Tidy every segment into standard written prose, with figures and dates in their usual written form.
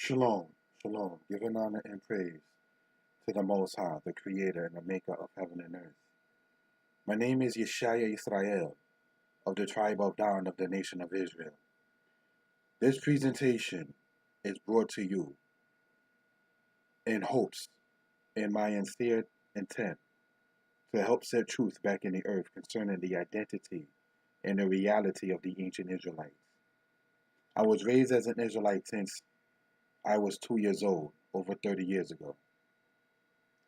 Shalom, shalom, giving honor and praise to the Most High, the Creator and the Maker of heaven and earth. My name is Yeshaya Israel, of the tribe of Dan of the nation of Israel. This presentation is brought to you in hopes, in my sincere intent, to help set truth back in the earth concerning the identity and the reality of the ancient Israelites. I was raised as an Israelite since I was 2 years old, over 30 years ago.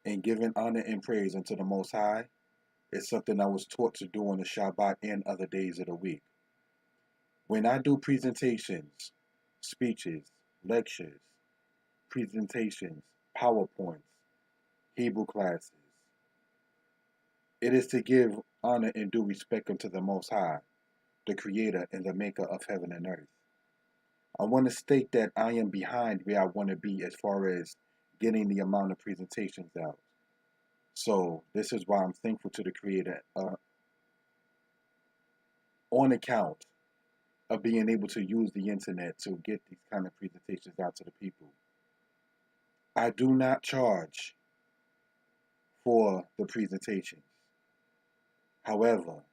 And giving honor and praise unto the Most High is something I was taught to do on the Shabbat and other days of the week. When I do presentations, speeches, lectures, presentations, PowerPoints, Hebrew classes, it is to give honor and due respect unto the Most High, the Creator and the Maker of heaven and earth. I want to state that I am behind where I want to be as far as getting the amount of presentations out. So this is why I'm thankful to the Creator on account of being able to use the internet to get these kind of presentations out to the people. I do not charge for the presentations. However,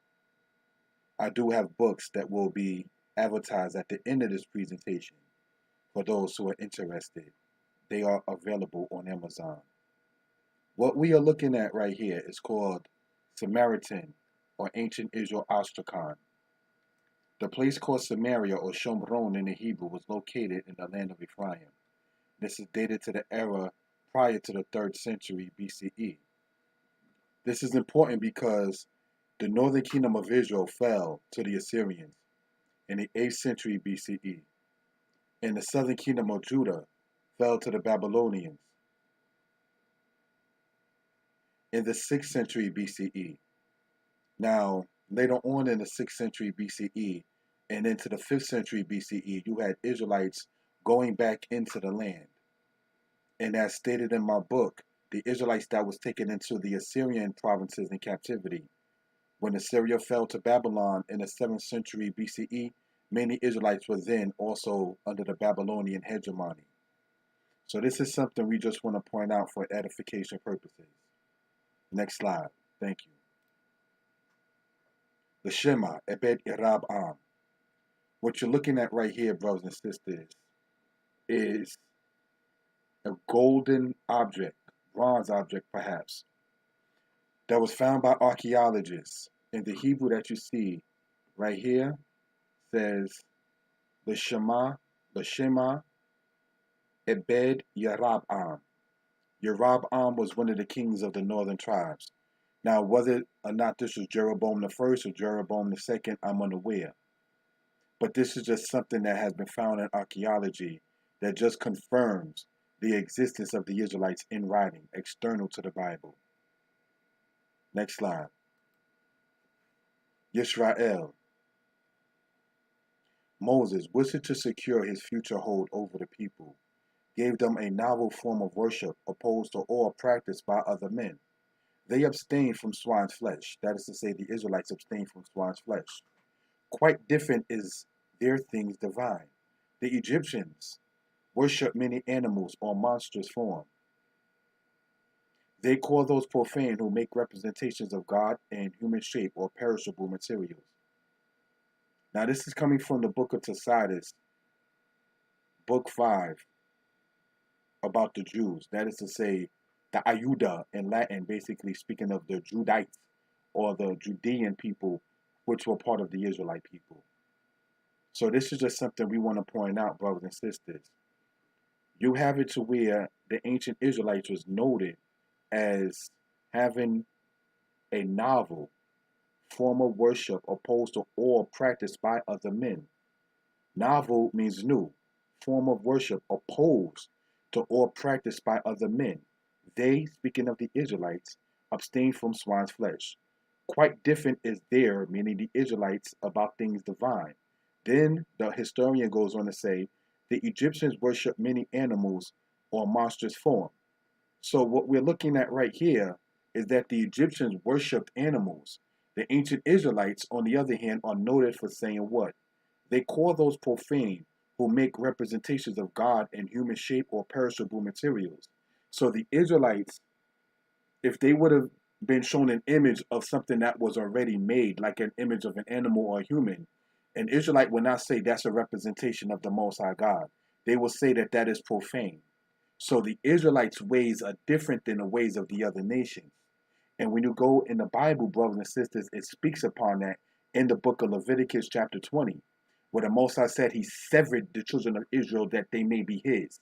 I do have books that will be advertised at the end of this presentation for those who are interested. They are available on Amazon. What we are looking at right here is called Samaritan or Ancient Israel Astrakhan. The place called Samaria or Shomron in the Hebrew was located in the land of Ephraim. This is dated to the era prior to the 3rd century BCE. This is important because the northern kingdom of Israel fell to the Assyrians in the 8th century BCE, and the southern kingdom of Judah fell to the Babylonians in the 6th century BCE. Now, later on in the 6th century BCE and into the 5th century BCE, you had Israelites going back into the land. And as stated in my book, the Israelites that was taken into the Assyrian provinces in captivity. When Assyria fell to Babylon in the 7th century BCE, many Israelites were then also under the Babylonian hegemony. So this is something we just want to point out for edification purposes. Next slide. Thank you. The Shema, Ebed Irab Am. What you're looking at right here, brothers and sisters, is a golden object, bronze object perhaps, that was found by archaeologists. And the Hebrew that you see right here says the Shema, Ebed Yerab-Am. Yerab-Am was one of the kings of the northern tribes. Now, whether or not this was Jeroboam the first or Jeroboam the second, I'm unaware. But this is just something that has been found in archaeology that just confirms the existence of the Israelites in writing, external to the Bible. Next slide. Yisrael. Moses, wishing to secure his future hold over the people, gave them a novel form of worship opposed to all practiced by other men. They abstained from swine's flesh. That is to say, the Israelites abstained from swine's flesh. Quite different is their things divine. The Egyptians worship many animals or monstrous form. They call those profane who make representations of God in human shape or perishable materials. Now this is coming from the book of Tacitus, book 5, about the Jews. That is to say, the Iuda in Latin, basically speaking of the Judites or the Judean people, which were part of the Israelite people. So this is just something we want to point out, brothers and sisters. You have it to where the ancient Israelites was noted as having a novel form of worship opposed to all practiced by other men. Novel means new. Form of worship opposed to all practiced by other men. They, speaking of the Israelites, abstained from swine's flesh. Quite different is their, meaning the Israelites, about things divine. Then the historian goes on to say, the Egyptians worship many animals or monstrous form. So what we're looking at right here is that the Egyptians worshipped animals. The ancient Israelites, on the other hand, are noted for saying what? They call those profane who make representations of God in human shape or perishable materials. So the Israelites, if they would have been shown an image of something that was already made, like an image of an animal or a human, an Israelite would not say that's a representation of the Most High God. They will say that that is profane. So the Israelites' ways are different than the ways of the other nations. And when you go in the Bible, brothers and sisters, it speaks upon that in the book of Leviticus chapter 20, where the Most High said he severed the children of Israel that they may be his.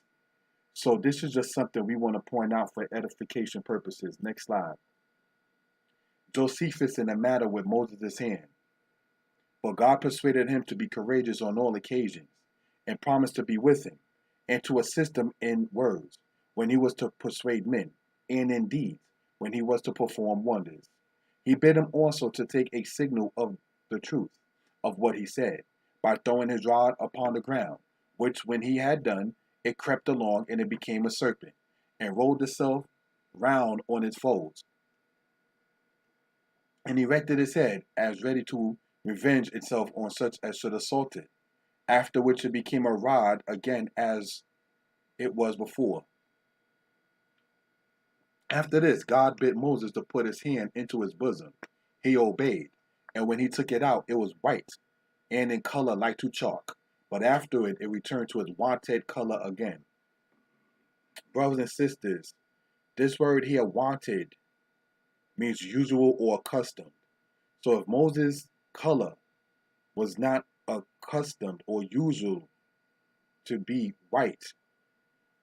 So this is just something we want to point out for edification purposes. Next slide. Josephus in the matter with Moses' hand. But God persuaded him to be courageous on all occasions, and promised to be with him, and to assist him in words, when he was to persuade men, and in deeds, when he was to perform wonders. He bid him also to take a signal of the truth of what he said, by throwing his rod upon the ground, which when he had done, it crept along, and it became a serpent, and rolled itself round on its folds, and erected its head, as ready to revenge itself on such as should assault it, after which it became a rod again as it was before. After this, God bid Moses to put his hand into his bosom. He obeyed, and when he took it out, it was white, and in color like to chalk, but after it returned to its wonted color again. Brothers and sisters, this word here, wanted, means usual or accustomed. So if Moses' color was not accustomed or usual to be white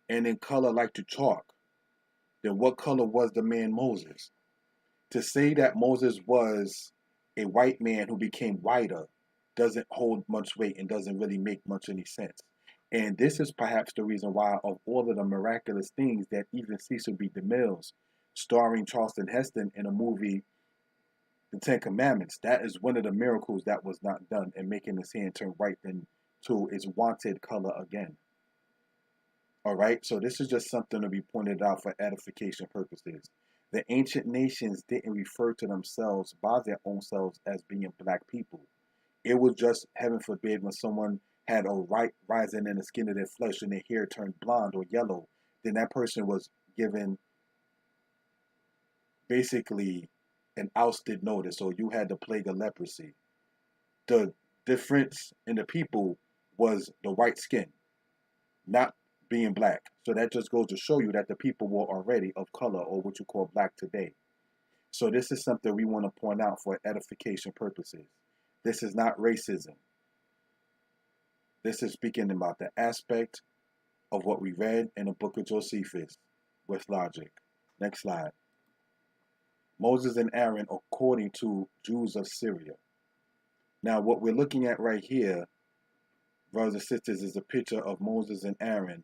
and in color like to chalk, then what color was the man Moses? To say that Moses was a white man who became whiter doesn't hold much weight and doesn't really make much any sense. And this is perhaps the reason why, of all of the miraculous things that even Cecil B. DeMille's, starring Charlton Heston in a movie, The Ten Commandments, that is one of the miracles that was not done in making his hand turn white into its wanted color again. All right, so this is just something to be pointed out for edification purposes. The ancient nations didn't refer to themselves by their own selves as being black people. It was just, heaven forbid, when someone had a right rising in the skin of their flesh and their hair turned blonde or yellow, then that person was given basically an ousted notice, or you had the plague of leprosy. The difference in the people was the white skin, not being black. So that just goes to show you that the people were already of color, or what you call black today. So this is something we want to point out for edification purposes. This is not racism. This is speaking about the aspect of what we read in the book of Josephus with logic. Next slide. Moses and Aaron according to Jews of Syria. Now what we're looking at right here, brothers and sisters, is a picture of Moses and Aaron.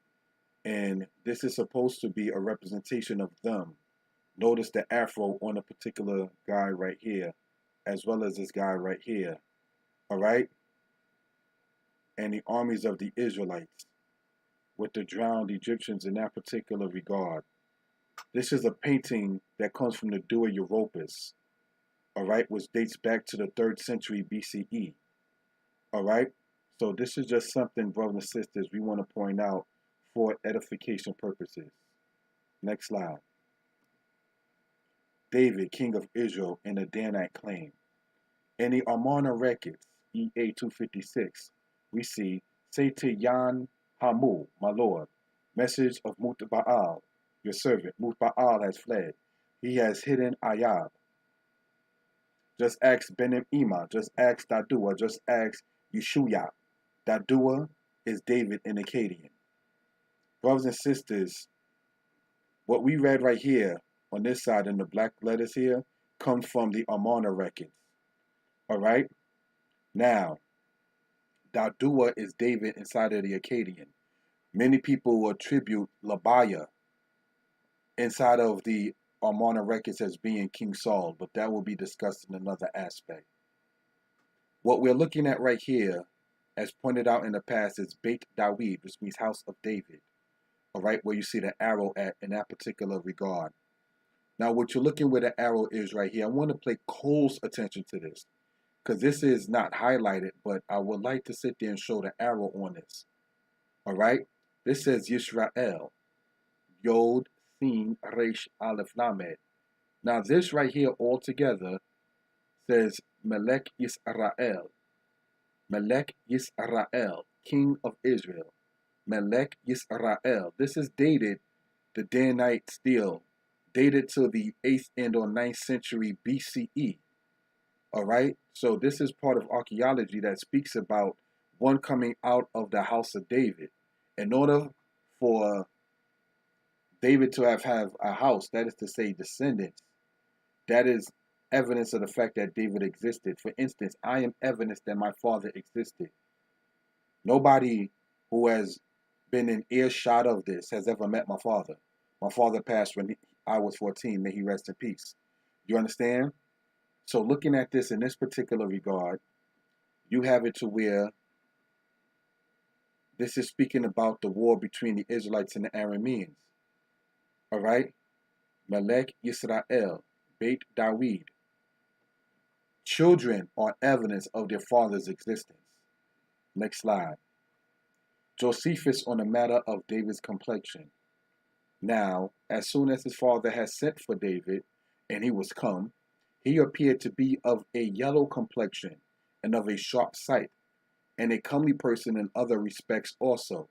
And this is supposed to be a representation of them. Notice the afro on a particular guy right here, as well as this guy right here. All right? And the armies of the Israelites with the drowned Egyptians in that particular regard. This is a painting that comes from the Dua Europus, all right, which dates back to the 3rd century BCE. All right? So this is just something, brothers and sisters, we want to point out for edification purposes. Next slide. David, king of Israel, in the Danite claim. In the Amarna records, EA 256, we see, say to Yan Hamu, my lord, message of Mutbaal, your servant. Mutbaal has fled. He has hidden Ayab. Just ask Benim Ima, just ask Dadua, just ask Yeshua. Dadua is David in Akkadian. Brothers and sisters, what we read right here on this side in the black letters here comes from the Amarna records. All right? Now, Dadua is David inside of the Akkadian. Many people will attribute Labiah inside of the Amarna records as being King Saul, but that will be discussed in another aspect. What we're looking at right here, as pointed out in the past, is Beit Dawid, which means house of David. All right, where you see the arrow at in that particular regard. Now, what you're looking where the arrow is right here, I want to pay close attention to this, because this is not highlighted, but I would like to sit there and show the arrow on this. All right? This says Yisrael. Yod, Sin, Resh, Aleph, Lamed. Now this right here altogether says Melech Yisrael. Melech Yisrael, King of Israel. Melech Yisrael. This is dated, the Danite stele, dated to the 8th and or 9th century BCE. All right? So this is part of archaeology that speaks about one coming out of the house of David. In order for David to have a house, that is to say descendants, that is evidence of the fact that David existed. For instance, I am evidence that my father existed. Nobody who has been in earshot of this has ever met my father. My father passed when I was 14. May he rest in peace. You understand? So looking at this in this particular regard, you have it to where this is speaking about the war between the Israelites and the Arameans. All right? Melech Yisrael, Beit Dawid. Children are evidence of their father's existence. Next slide. Josephus on the matter of David's complexion. Now, as soon as his father had sent for David, and he was come, he appeared to be of a yellow complexion, and of a sharp sight, and a comely person in other respects also.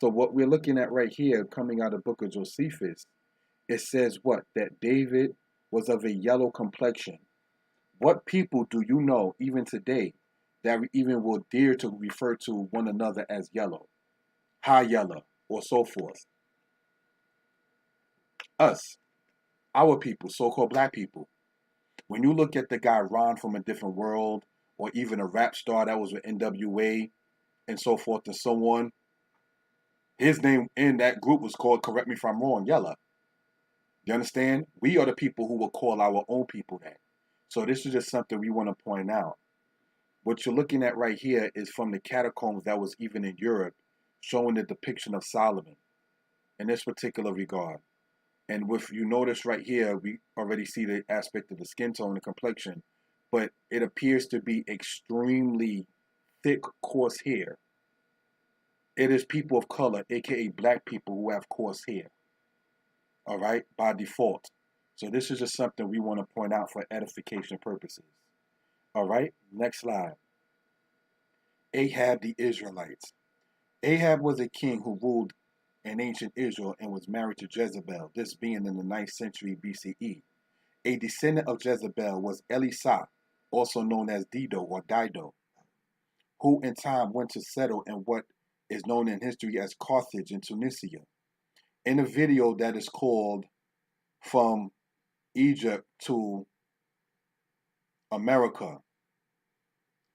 So what we're looking at right here, coming out of the book of Josephus, it says what? That David was of a yellow complexion. What people do you know, even today, that even will dare to refer to one another as yellow, high yellow, or so forth? Us, our people, so-called black people. When you look at the guy Ron from a different world, or even a rap star that was with NWA, and so forth and so on, his name in that group was called, correct me if I'm wrong, Yella. You understand? We are the people who will call our own people that. So this is just something we want to point out. What you're looking at right here is from the catacombs that was even in Europe, showing the depiction of Solomon in this particular regard. And if you notice right here, we already see the aspect of the skin tone and complexion, but it appears to be extremely thick, coarse hair. It is people of color, aka black people, who have coarse hair. All right, by default. So this is just something we want to point out for edification purposes. All right, next slide. Ahab the Israelites. Ahab was a king who ruled in ancient Israel and was married to Jezebel, this being in the 9th century BCE. A descendant of Jezebel was Elisha, also known as Dido or Dido, who in time went to settle in what is known in history as Carthage in Tunisia. In a video that is called From Egypt to America,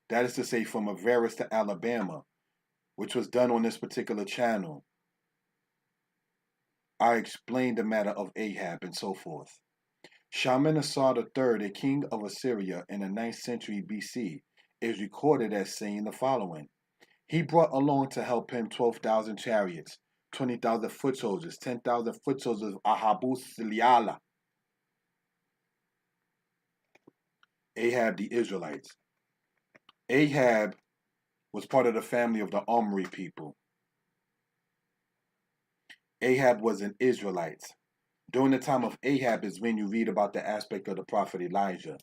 that is to say from Avaris to Alabama, which was done on this particular channel, I explained the matter of Ahab and so forth. Shalmaneser III, a king of Assyria in the 9th century BC, is recorded as saying the following. He brought along to help him 12,000 chariots, 20,000 foot soldiers, 10,000 foot soldiers of Ahabus Siliala. Ahab the Israelites. Ahab was part of the family of the Omri people. Ahab was an Israelite. During the time of Ahab is when you read about the aspect of the prophet Elijah.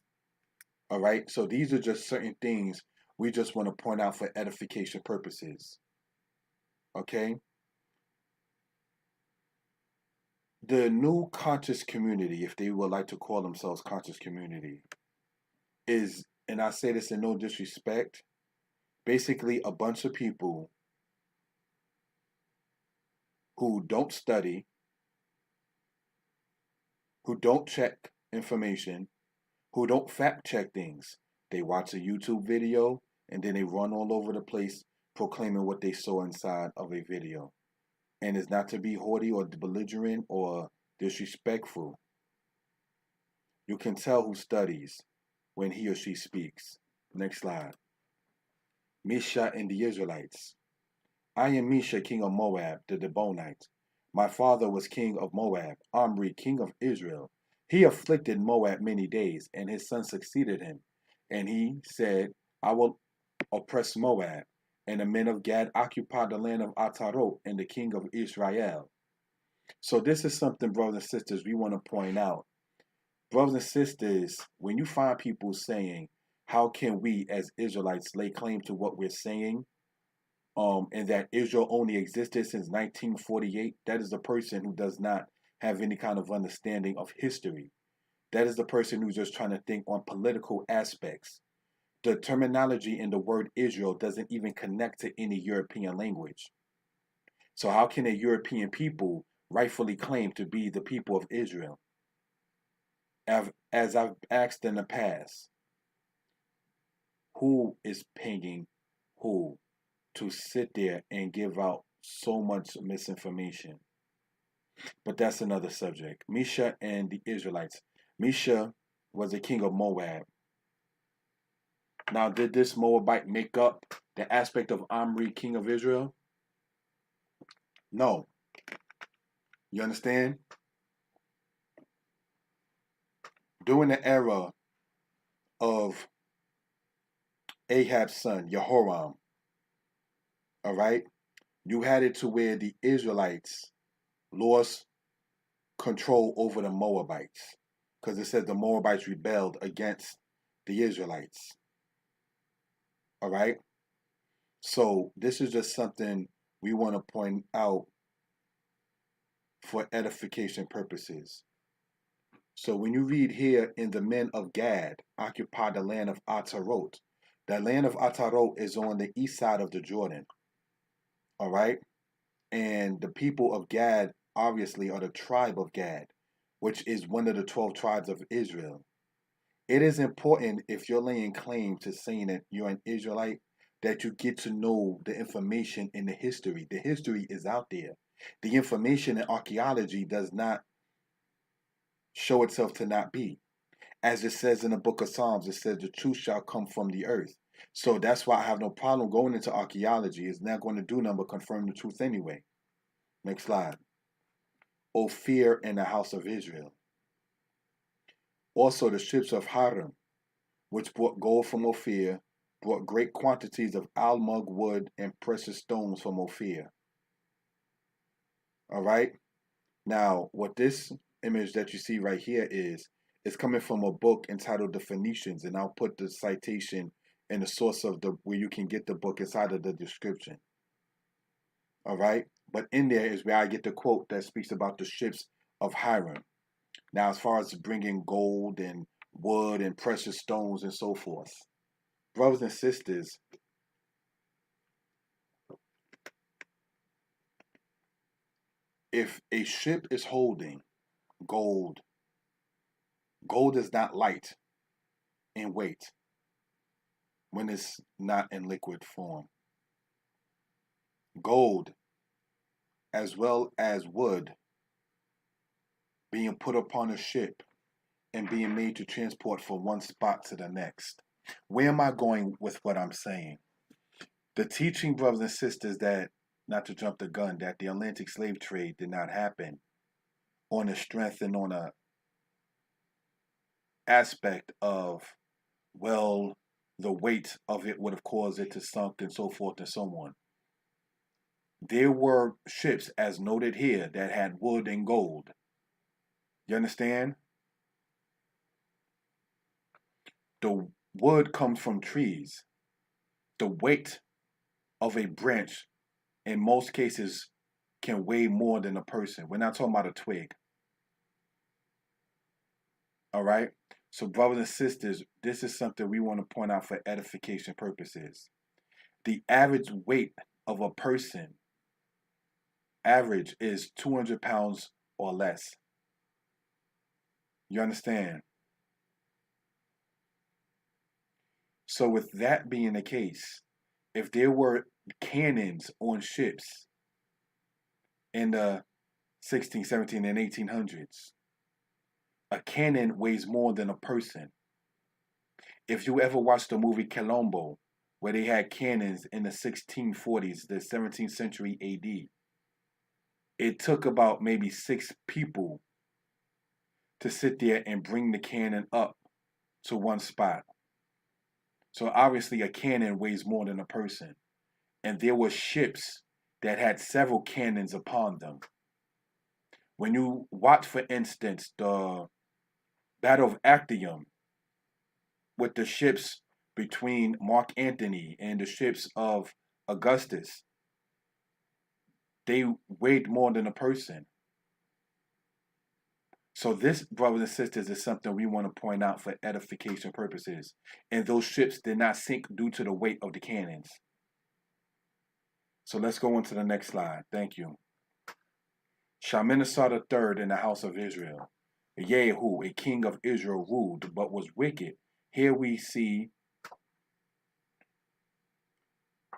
All right, so these are just certain things we just want to point out for edification purposes. Okay? The new conscious community, if they would like to call themselves conscious community, is, and I say this in no disrespect, basically a bunch of people who don't study, who don't check information, who don't fact check things. They watch a YouTube video and then they run all over the place proclaiming what they saw inside of a video. And it's not to be haughty or belligerent or disrespectful. You can tell who studies when he or she speaks. Next slide. Misha and the Israelites. I am Misha, king of Moab, the Debonite. My father was king of Moab, Omri, king of Israel. He afflicted Moab many days, and his son succeeded him. And he said, I will oppress Moab. and the men of Gad occupied the land of Atarot and the king of Israel. So this is something, brothers and sisters, we want to point out. Brothers and sisters, when you find people saying, how can we as Israelites lay claim to what we're saying, and that Israel only existed since 1948, that is the person who does not have any kind of understanding of history. That is the person who's just trying to think on political aspects. The terminology in the word Israel doesn't even connect to any European language. So how can a European people rightfully claim to be the people of Israel? As I've asked in the past, who is paying who to sit there and give out so much misinformation? But that's another subject. Mesha and the Israelites. Mesha was the king of Moab. Now, did this Moabite make up the aspect of Omri, king of Israel? No. You understand? During the era of Ahab's son, Jehoram, all right, you had it to where the Israelites lost control over the Moabites, because it says the Moabites rebelled against the Israelites. All right? So this is just something we want to point out for edification purposes. So when you read here, in the men of Gad occupied the land of Atarot. The land of Atarot is on the east side of the Jordan. All right? And the people of Gad obviously are the tribe of Gad, which is one of the 12 tribes of Israel. It is important, if you're laying claim to saying that you're an Israelite, that you get to know the information in the history. The history is out there. The information in archaeology does not show itself to not be. As it says in the book of Psalms, it says the truth shall come from the earth. So that's why I have no problem going into archaeology. It's not going to do nothing but confirm the truth anyway. Next slide. Ophir and the house of Israel. Also the ships of Hiram, which brought gold from Ophir, brought great quantities of almug wood and precious stones from Ophir. All right. Now, what this image that you see right here is coming from a book entitled The Phoenicians, and I'll put the citation and the source of the where you can get the book inside of the description. All right. But in there is where I get the quote that speaks about the ships of Hiram. Now, as far as bringing gold and wood and precious stones and so forth, brothers and sisters, if a ship is holding gold, gold is not light in weight when it's not in liquid form. Gold, as well as wood, being put upon a ship and being made to transport from one spot to the next. Where am I going with what I'm saying? The teaching, brothers and sisters, that, not to jump the gun, that the Atlantic slave trade did not happen on a strength and on a aspect of, well, the weight of it would have caused it to sunk and so forth and so on. There were ships, as noted here, that had wood and gold. You understand? The wood comes from trees. The weight of a branch, in most cases, can weigh more than a person. We're not talking about a twig. All right? So, brothers and sisters, this is something we want to point out for edification purposes. The average weight of a person, average, is 200 pounds or less. You understand? So with that being the case, if there were cannons on ships in the 16, 17, and 1800s, a cannon weighs more than a person. If you ever watched the movie Colombo, where they had cannons in the 1640s, the 17th century AD, it took about maybe 6 people to sit there and bring the cannon up to one spot. So obviously a cannon weighs more than a person. and there were ships that had several cannons upon them. When you watch, for instance, the Battle of Actium with the ships between Mark Antony and the ships of Augustus, they weighed more than a person. So this, brothers and sisters, is something we want to point out for edification purposes. And those ships did not sink due to the weight of the cannons. So let's go on to the next slide. Thank you. Shalmaneser III in the house of Israel. Jehu, a king of Israel, ruled, but was wicked. Here we see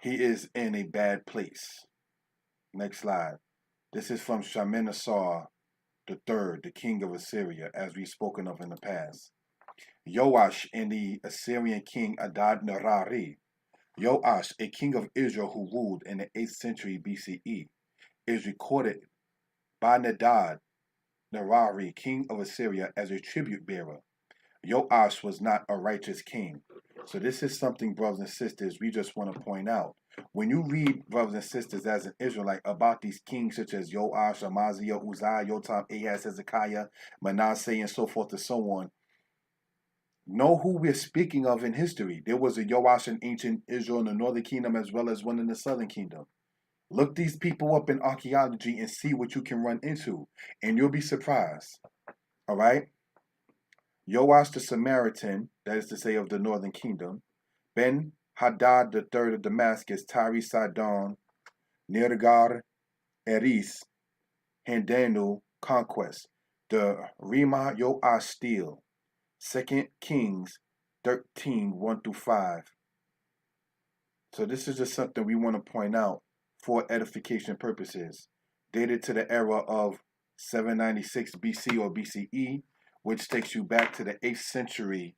he is in a bad place. Next slide. This is from Shalmaneser III, the king of Assyria, as we've spoken of in the past. Joash and the Assyrian king Adad-Nirari. Joash, a king of Israel who ruled in the 8th century BCE, is recorded by Adad-Nirari, king of Assyria, as a tribute bearer. Joash was not a righteous king. So this is something, brothers and sisters, we just want to point out. When you read, brothers and sisters, as an Israelite, about these kings such as Joash, Amaziah, Uzziah, Yotam, Ahaz, Hezekiah, Manasseh, and so forth and so on, know who we're speaking of in history. There was a Joash in ancient Israel in the northern kingdom as well as one in the southern kingdom. Look these people up in archaeology and see what you can run into, and you'll be surprised. All right? Joash the Samaritan, that is to say of the northern kingdom, Ben-Hadad III of Damascus, Tyre, Sidon, Nergal, Eris, Handanu, conquest. The Rima Joash steal. 2 Kings 13, 1-5. So this is just something we want to point out for edification purposes. Dated to the era of 796 BC or BCE, which takes you back to the 8th century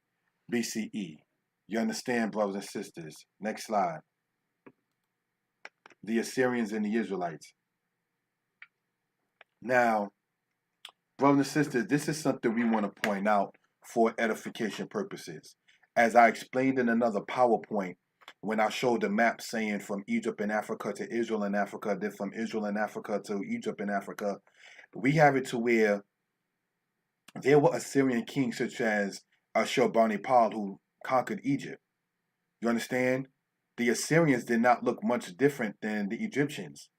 BCE. You understand, brothers and sisters? Next slide. The Assyrians and the Israelites. Now, brothers and sisters, this is something we want to point out for edification purposes. As I explained in another PowerPoint, when I showed the map saying from Egypt and Africa to Israel and Africa, then from Israel and Africa to Egypt and Africa, we have it to where there were Assyrian kings such as Ashurbanipal who conquered Egypt. You understand? The Assyrians did not look much different than the Egyptians.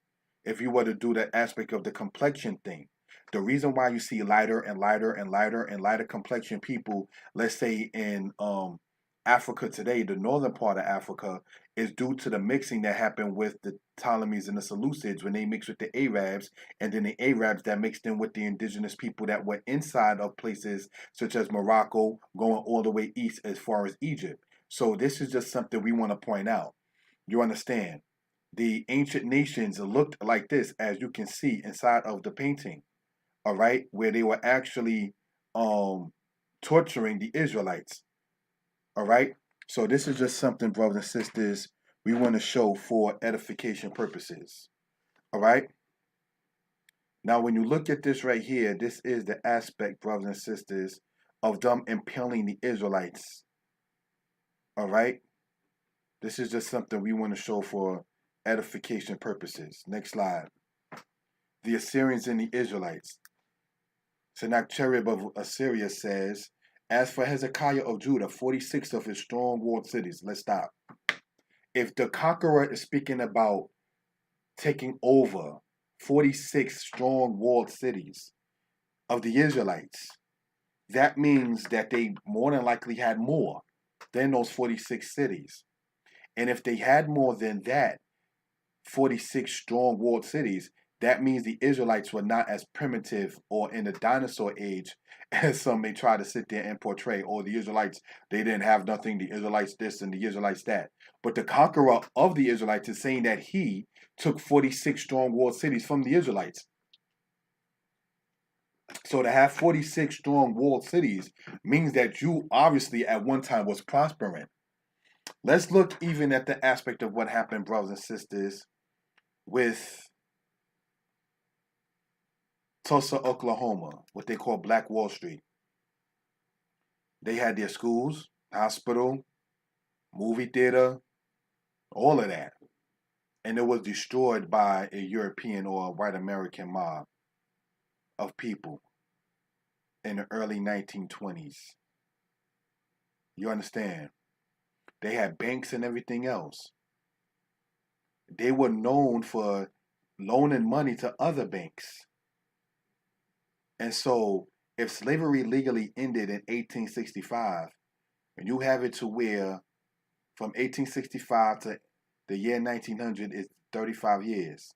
If you were to do the aspect of the complexion thing, the reason why you see lighter and lighter and lighter and lighter complexion people, let's say in Africa today, the northern part of Africa, is due to the mixing that happened with the Ptolemies and the Seleucids when they mixed with the Arabs, and then the Arabs that mixed in with the indigenous people that were inside of places such as Morocco, going all the way east as far as Egypt. So this is just something we want to point out. You understand? The ancient nations looked like this, as you can see inside of the painting, all right, where they were actually torturing the Israelites, all right? So this is just something, brothers and sisters, we want to show for edification purposes, all right? Now, when you look at this right here, this is the aspect, brothers and sisters, of them impaling the Israelites, all right? This is just something we want to show for edification purposes. Next slide. The Assyrians and the Israelites. Sennacherib of Assyria says, as for Hezekiah of Judah, 46 of his strong walled cities. Let's stop. If the conqueror is speaking about taking over 46 strong walled cities of the Israelites, that means that they more than likely had more than those 46 cities. And if they had more than that, 46 strong walled cities, that means the Israelites were not as primitive or in the dinosaur age as some may try to sit there and portray. Or the Israelites, they didn't have nothing, the Israelites this and the Israelites that. But the conqueror of the Israelites is saying that he took 46 strong walled cities from the Israelites. So to have 46 strong walled cities means that you obviously at one time was prospering. Let's look even at the aspect of what happened, brothers and sisters, with Tulsa, Oklahoma, what they call Black Wall Street. They had their schools, hospital, movie theater, all of that. and it was destroyed by a European or a white American mob of people in the early 1920s. You understand? They had banks and everything else. They were known for loaning money to other banks. And so, if slavery legally ended in 1865, and you have it to where from 1865 to the year 1900 is 35 years.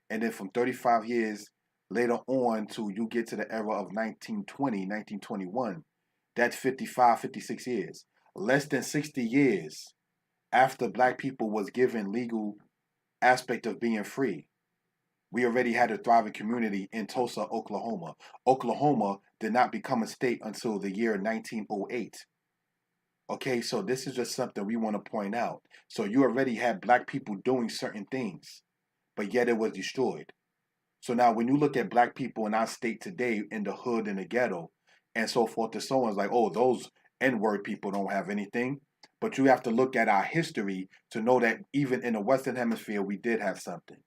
And then from 35 years later on to you get to the era of 1920, 1921, that's 55, 56 years. Less than 60 years after black people was given legal aspect of being free, we already had a thriving community in Tulsa, Oklahoma. Oklahoma did not become a state until the year 1908. Okay, so this is just something we want to point out. So you already had black people doing certain things, but yet it was destroyed. So now when you look at black people in our state today in the hood and the ghetto and so forth and so on, it's like, oh, those N-word people don't have anything. But you have to look at our history to know that even in the Western Hemisphere, we did have something.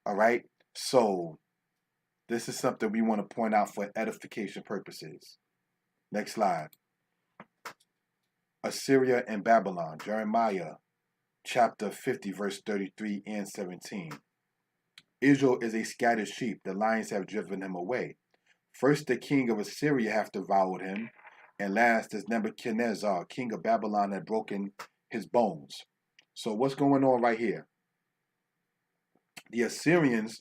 All right? So this is something we want to point out for edification purposes. Next slide. Assyria and Babylon, Jeremiah chapter 50, verse 33 and 17. Israel is a scattered sheep, the lions have driven him away. First the king of Assyria hath devoured him, and last is Nebuchadnezzar, king of Babylon, had broken his bones. So what's going on right here? The Assyrians,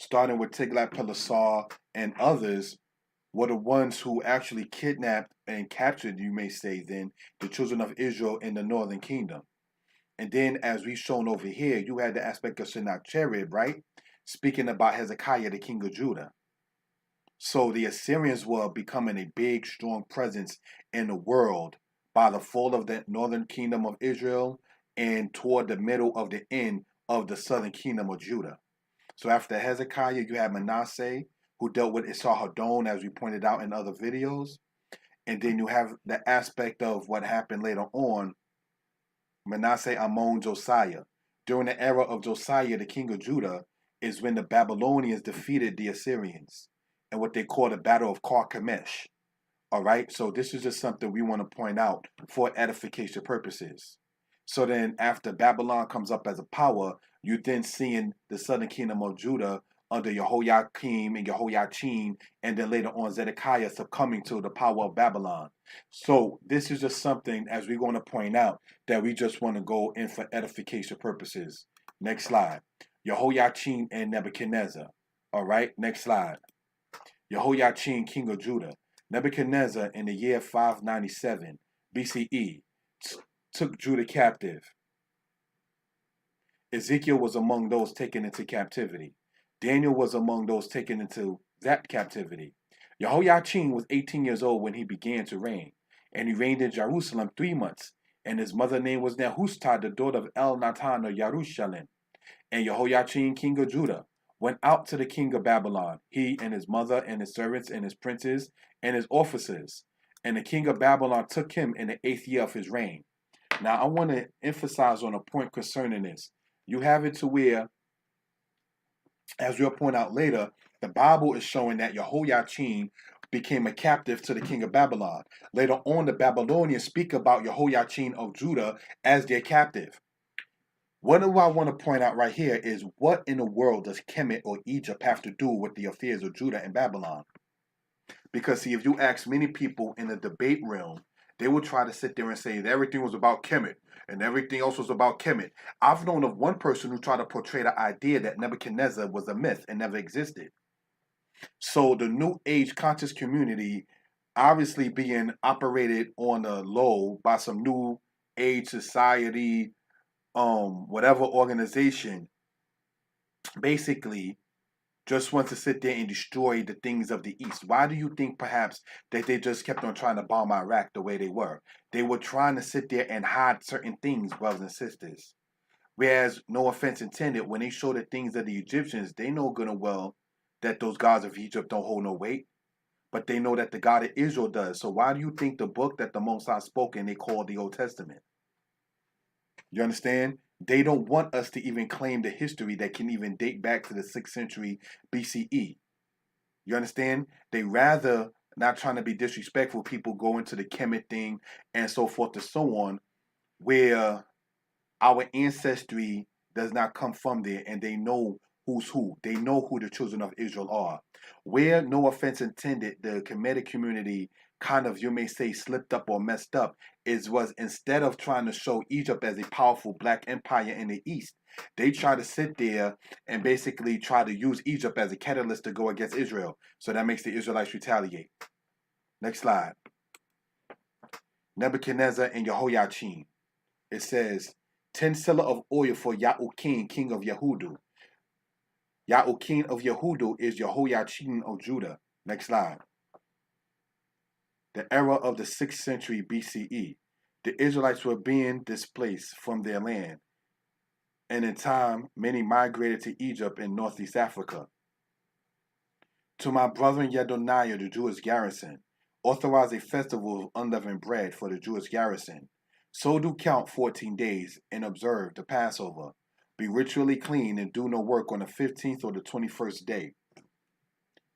starting with Tiglath-Pileser and others, were the ones who actually kidnapped and captured, you may say then, the children of Israel in the northern kingdom. And then, as we've shown over here, you had the aspect of Sennacherib, right? Speaking about Hezekiah, the king of Judah. So the Assyrians were becoming a big, strong presence in the world by the fall of the northern kingdom of Israel and toward the middle of the end of the southern kingdom of Judah. So after Hezekiah, you had Manasseh, who dealt with Esarhaddon, as we pointed out in other videos. And then you have the aspect of what happened later on, Manasseh, Ammon, Josiah. During the era of Josiah, the king of Judah, is when the Babylonians defeated the Assyrians and what they call the Battle of Carchemish. All right, so this is just something we want to point out for edification purposes. So then after Babylon comes up as a power, you then seeing the southern kingdom of Judah under Jehoiakim and Jehoiachin, and then later on Zedekiah succumbing to the power of Babylon. So this is just something, as we're going to point out, that we just want to go in for edification purposes. Next slide. Jehoiachin and Nebuchadnezzar. All right, next slide. Jehoiachin, king of Judah. Nebuchadnezzar in the year 597 BCE took Judah captive. Ezekiel was among those taken into captivity. Daniel was among those taken into that captivity. Jehoiachin was 18 years old when he began to reign, and he reigned in Jerusalem 3 months, and his mother's name was Nehushta, the daughter of El-Natan of Jerusalem. And Jehoiachin, king of Judah, went out to the king of Babylon, he and his mother and his servants and his princes and his officers. And the king of Babylon took him in the 8th year of his reign. Now, I want to emphasize on a point concerning this. You have it to where, as we'll point out later, the Bible is showing that Jehoiachin became a captive to the king of Babylon. Later on, the Babylonians speak about Jehoiachin of Judah as their captive. What do I want to point out right here is, what in the world does Kemet or Egypt have to do with the affairs of Judah and Babylon? Because see, if you ask many people in the debate realm, they will try to sit there and say that everything was about Kemet and everything else was about Kemet. I've known of one person who tried to portray the idea that Nebuchadnezzar was a myth and never existed. So the New Age conscious community, obviously being operated on the low by some New Age society, whatever organization, basically just wants to sit there and destroy the things of the East. Why do you think perhaps that they just kept on trying to bomb Iraq the way they were? They were trying to sit there and hide certain things, brothers and sisters. Whereas, no offense intended, when they show the things of the Egyptians, they know good and well that those gods of Egypt don't hold no weight. But they know that the God of Israel does. So why do you think the book that the Most High spoke in they call the Old Testament? You understand? They don't want us to even claim the history that can even date back to the 6th century BCE. You understand? They rather, not trying to be disrespectful, people go into the Kemet thing and so forth and so on, where our ancestry does not come from there, and they know who's who. They know who the children of Israel are. Where, no offense intended, the Kemetic community kind of, you may say, slipped up or messed up, was instead of trying to show Egypt as a powerful black empire in the east, they try to sit there and basically try to use Egypt as a catalyst to go against Israel. So that makes the Israelites retaliate. Next slide. Nebuchadnezzar and Jehoiachin. It says, 10 seller of oil for Yahukin, king of Yehudu. Yahukin of Yehudu is Jehoiachin of Judah. Next slide. The era of the 6th century BCE. The Israelites were being displaced from their land, and in time, many migrated to Egypt and Northeast Africa. To my brethren Yadoniah, the Jewish garrison, authorize a festival of unleavened bread for the Jewish garrison. So do count 14 days and observe the Passover. Be ritually clean and do no work on the 15th or the 21st day.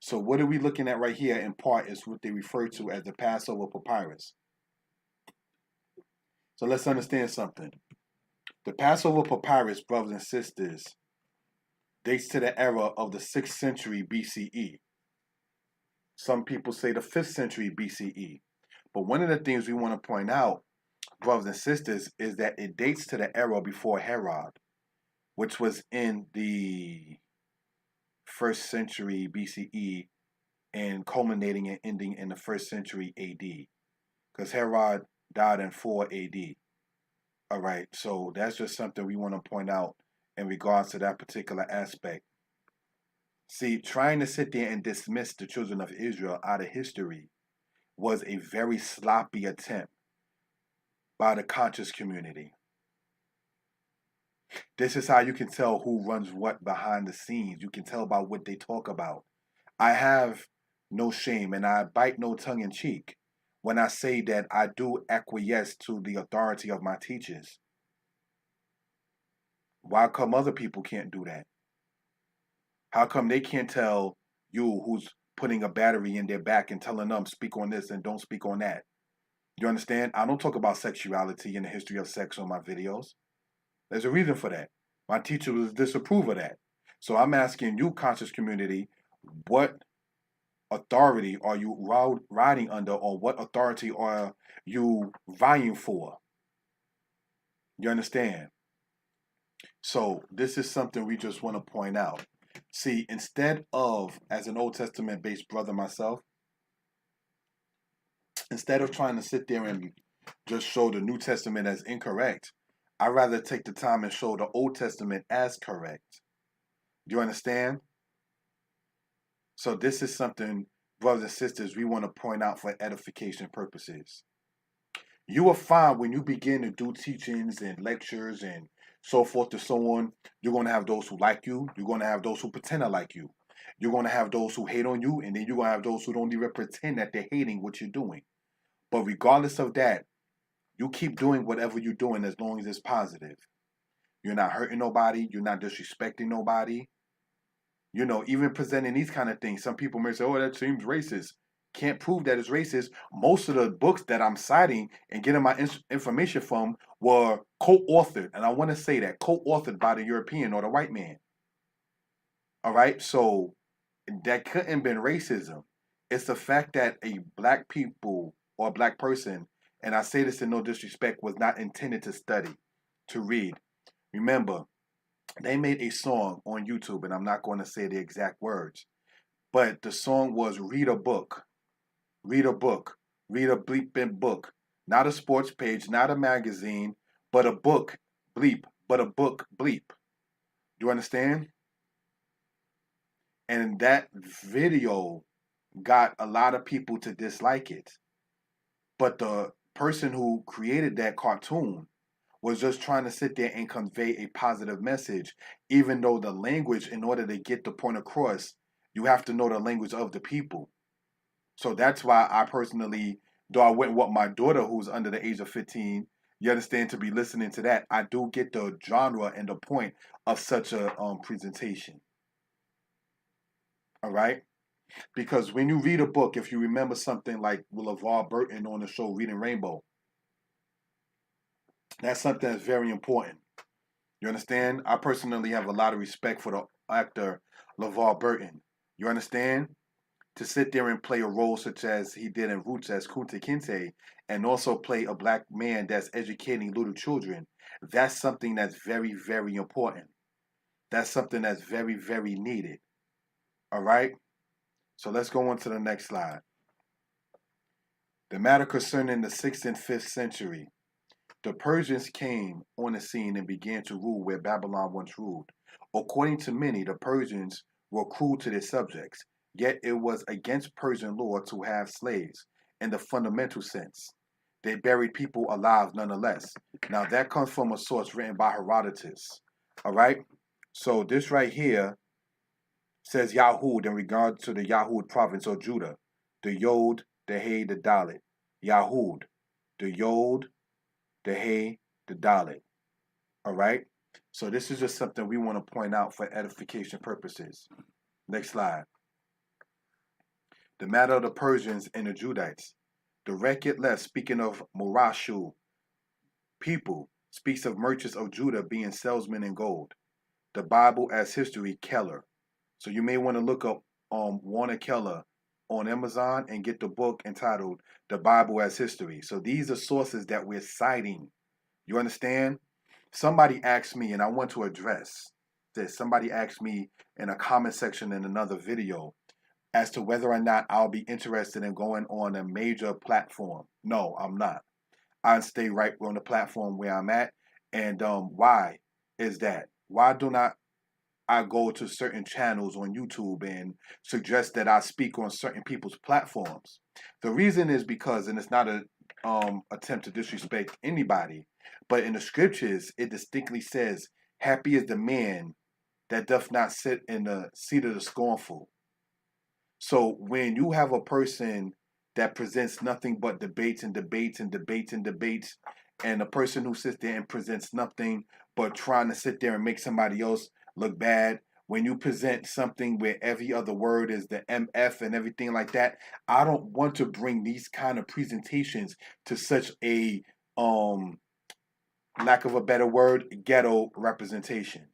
So what are we looking at right here in part is what they refer to as the Passover papyrus. So let's understand something. The Passover papyrus, brothers and sisters, dates to the era of the 6th century BCE. Some people say the 5th century BCE. But one of the things we want to point out, brothers and sisters, is that it dates to the era before Herod, which was in the 1st century BCE and culminating and ending in the 1st century AD. Because Herod died in 4 AD. All right, so that's just something we want to point out in regards to that particular aspect. See, trying to sit there and dismiss the children of Israel out of history was a very sloppy attempt by the conscious community. This is how you can tell who runs what behind the scenes. You can tell by what they talk about. I have no shame and I bite no tongue in cheek when I say that I do acquiesce to the authority of my teachers. Why come other people can't do that? How come they can't tell you who's putting a battery in their back and telling them speak on this and don't speak on that? You understand? I don't talk about sexuality and the history of sex on my videos. There's a reason for that. My teacher was disapprove of that. So I'm asking you, conscious community, what authority are you riding under, or what authority are you vying for? You understand? So this is something we just want to point out. See, instead of, as an Old Testament based brother myself, instead of trying to sit there and just show the New Testament as incorrect, I'd rather take the time and show the Old Testament as correct. Do you understand? So this is something, brothers and sisters, we want to point out for edification purposes. You will find when you begin to do teachings and lectures and so forth and so on, you're going to have those who like you. You're going to have those who pretend to like you. You're going to have those who hate on you. And then you're going to have those who don't even pretend that they're hating what you're doing. But regardless of that, you keep doing whatever you're doing as long as it's positive. You're not hurting nobody. You're not disrespecting nobody. You know, even presenting these kind of things, some people may say, oh, that seems racist. Can't prove that it's racist. Most of the books that I'm citing and getting my information from were co-authored. And I want to say that, co-authored by the European or the white man. All right? So that couldn't have been racism. It's the fact that a black people or a black person, and I say this in no disrespect, was not intended to study, to read. Remember, they made a song on YouTube, and I'm not going to say the exact words, but the song was read a book. Read a book. Read a bleeping book. Not a sports page, not a magazine, but a book. Bleep. But a book. Bleep. Do you understand? And that video got a lot of people to dislike it. But the person who created that cartoon was just trying to sit there and convey a positive message, even though the language, in order to get the point across, you have to know the language of the people. So that's why I personally, though I went with my daughter who's under the age of 15, You understand? To be listening to that, I do get the genre and the point of such a presentation. All right, because when you read a book, if you remember something like LeVar Burton on the show Reading Rainbow, that's something that's very important. You understand? I personally have a lot of respect for the actor LeVar Burton. You understand? To sit there and play a role such as he did in Roots as Kunta Kinte, and also play a black man that's educating little children, that's something that's very, very important. That's something that's very, very needed. All right? So let's go on to the next slide. The matter concerning the 6th and 5th century. The Persians came on the scene and began to rule where Babylon once ruled. According to many, the Persians were cruel to their subjects, yet it was against Persian law to have slaves in the fundamental sense. They buried people alive nonetheless. Now that comes from a source written by Herodotus. All right? So this right here says Yahud in regard to the Yahud province of Judah. The Yod, the Hey, the Dalet. Yahud. The Yod, the Hey, the Dalet. All right? So this is just something we want to point out for edification purposes. Next slide. The matter of the Persians and the Judites. The record left, speaking of Morashu people, speaks of merchants of Judah being salesmen in gold. The Bible as history, Keller. So you may want to look up Warner Keller on Amazon and get the book entitled The Bible as History. So these are sources that we're citing. You understand? Somebody asked me, and I want to address this. Somebody asked me in a comment section in another video as to whether or not I'll be interested in going on a major platform. No, I'm not. I stay right on the platform where I'm at. And why is that? Why do not I go to certain channels on YouTube and suggest that I speak on certain people's platforms? The reason is because, and it's not a attempt to disrespect anybody, but in the scriptures it distinctly says, "Happy is the man that doth not sit in the seat of the scornful." So when you have a person that presents nothing but debates and debates and debates and debates, and a person who sits there and presents nothing but trying to sit there and make somebody else look bad, when you present something where every other word is the MF and everything like that, I don't want to bring these kind of presentations to such a lack of a better word, ghetto representation.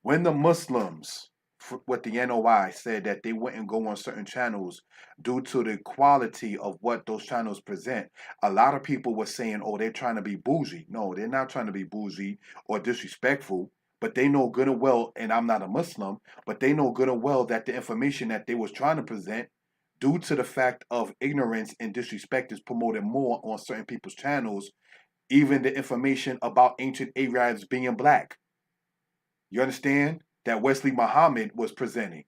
When the Muslims with the NOI said that they wouldn't go on certain channels due to the quality of what those channels present, a lot of people were saying, oh, they're trying to be bougie. No, they're not trying to be bougie or disrespectful, but they know good and well, and I'm not a Muslim, but they know good and well that the information that they was trying to present, due to the fact of ignorance and disrespect, is promoted more on certain people's channels, even the information about ancient Arabs being black. You understand? That Wesley Muhammad was presenting.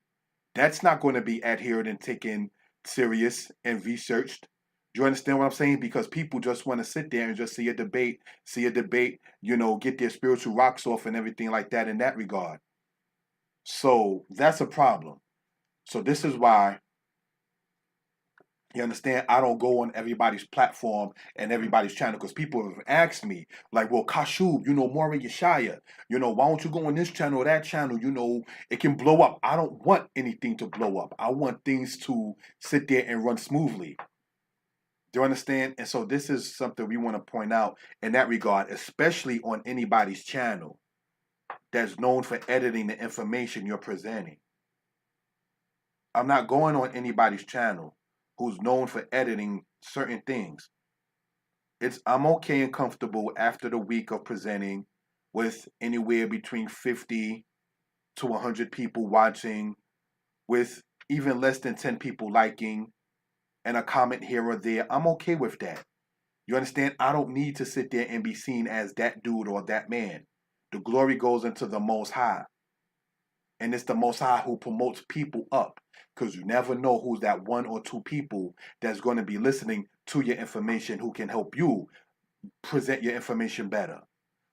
That's not going to be adhered and taken serious and researched. Do you understand what I'm saying? Because people just want to sit there and just see a debate, get their spiritual rocks off and everything like that in that regard. So that's a problem. So this is why, you understand, I don't go on everybody's platform and everybody's channel, because people have asked me, like, well, Kashub, MOREH YESHIAH, why don't you go on this channel or that channel? It can blow up. I don't want anything to blow up. I want things to sit there and run smoothly. Do you understand? And so this is something we want to point out in that regard, especially on anybody's channel that's known for editing the information you're presenting. I'm not going on anybody's channel who's known for editing certain things. I'm okay and comfortable after the week of presenting with anywhere between 50 to 100 people watching, with even less than 10 people liking and a comment here or there. I'm okay with that. You understand? I don't need to sit there and be seen as that dude or that man. The glory goes into the Most High. And it's the Most High who promotes people up, because you never know who's that one or two people that's going to be listening to your information who can help you present your information better.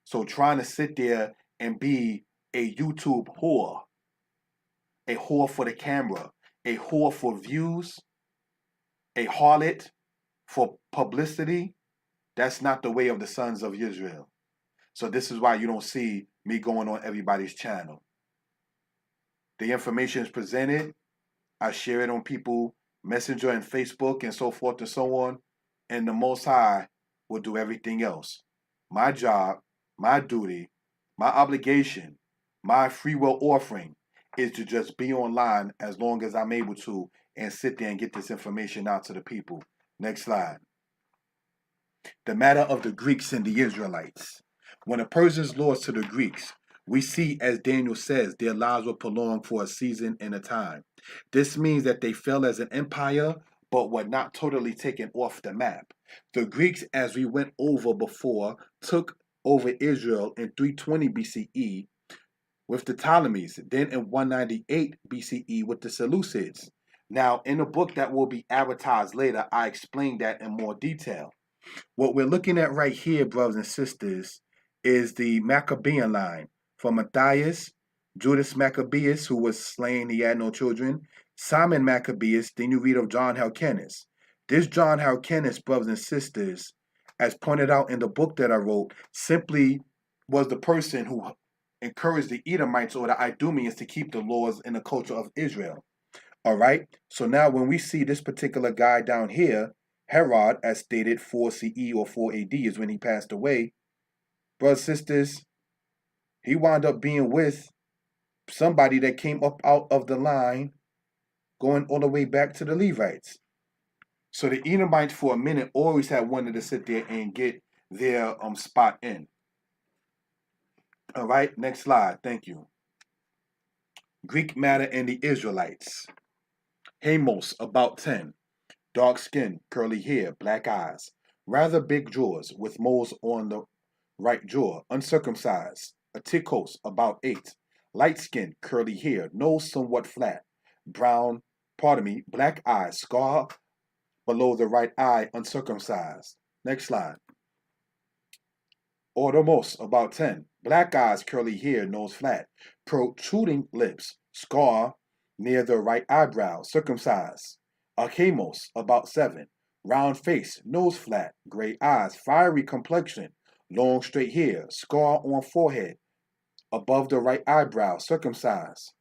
So trying to sit there and be a YouTube whore, a whore for the camera, a whore for views, a harlot for publicity, That's not the way of the sons of Israel. So this is why you don't see me going on everybody's channel. The information is presented. I share it on people, Messenger and Facebook and so forth and so on. And the Most High will do everything else. My job, my duty, my obligation, my free will offering is to just be online as long as I'm able to and sit there and get this information out to the people. Next slide. The matter of the Greeks and the Israelites. When the Persians lost to the Greeks, we see, as Daniel says, their lives were prolonged for a season and a time. This means that they fell as an empire, but were not totally taken off the map. The Greeks, as we went over before, took over Israel in 320 BCE with the Ptolemies, then in 198 BCE with the Seleucids. Now, in a book that will be advertised later, I explain that in more detail. What we're looking at right here, brothers and sisters, is the Maccabean line from Matthias, Judas Maccabeus, who was slain, he had no children, Simon Maccabeus, then you read of John Hyrcanus. This John Hyrcanus, brothers and sisters, as pointed out in the book that I wrote, simply was the person who encouraged the Edomites or the Idumeans to keep the laws and the culture of Israel. All right, so now when we see this particular guy down here, Herod, as stated, 4 CE or 4 AD is when he passed away. Brothers and sisters, he wound up being with somebody that came up out of the line, going all the way back to the Levites. So the Edomites, for a minute, always had wanted to sit there and get their spot in. All right, next slide. Thank you. Greek matter and the Israelites. Hamos, about 10. Dark skin, curly hair, black eyes, rather big jaws with moles on the right jaw, uncircumcised. Atikos, about 8. Light skin, curly hair, nose somewhat flat, black eyes, scar below the right eye, uncircumcised. Next slide. Ordomos, about 10. Black eyes, curly hair, nose flat, protruding lips, scar near the right eyebrow, circumcised. Archemos, about 7. Round face, nose flat, gray eyes, fiery complexion, long straight hair, scar on forehead, above the right eyebrow, circumcised.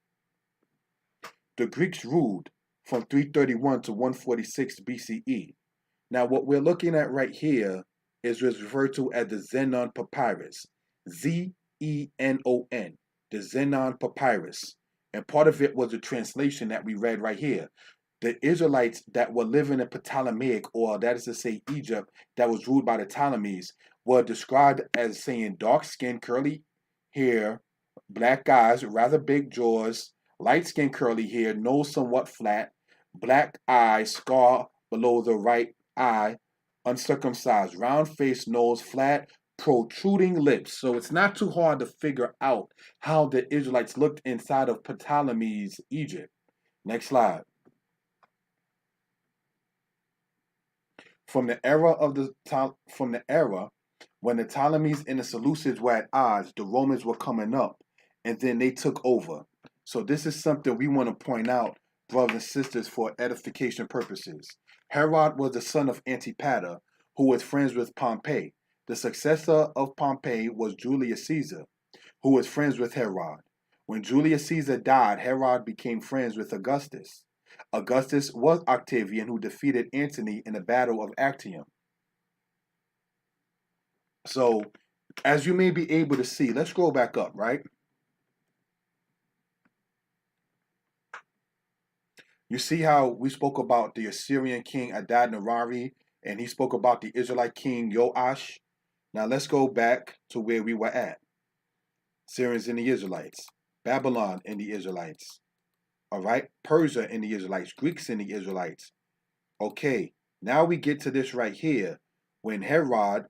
The Greeks ruled from 331 to 146 BCE. Now what we're looking at right here is what's referred to as the Zenon Papyrus. Zenon, the Zenon Papyrus. And part of it was the translation that we read right here. The Israelites that were living in Ptolemaic, or that is to say Egypt, that was ruled by the Ptolemies, were described as saying dark skin, curly hair, black eyes, rather big jaws, light skin, curly hair, nose somewhat flat, black eyes, scar below the right eye, uncircumcised, round face, nose flat, protruding lips. So it's not too hard to figure out how the Israelites looked inside of Ptolemy's Egypt. Next slide. From the era when the Ptolemies and the Seleucids were at odds, the Romans were coming up, and then they took over. So this is something we want to point out, brothers and sisters, for edification purposes. Herod was the son of Antipater, who was friends with Pompey. The successor of Pompey was Julius Caesar, who was friends with Herod. When Julius Caesar died, Herod became friends with Augustus. Augustus was Octavian, who defeated Antony in the Battle of Actium. So, as you may be able to see, let's scroll back up, right? You see how we spoke about the Assyrian king Adad-Nirari, and he spoke about the Israelite king Joash. Now let's go back to where we were at. Syrians and the Israelites, Babylon and the Israelites, all right? Persia and the Israelites, Greeks and the Israelites. Okay, now we get to this right here. When Herod,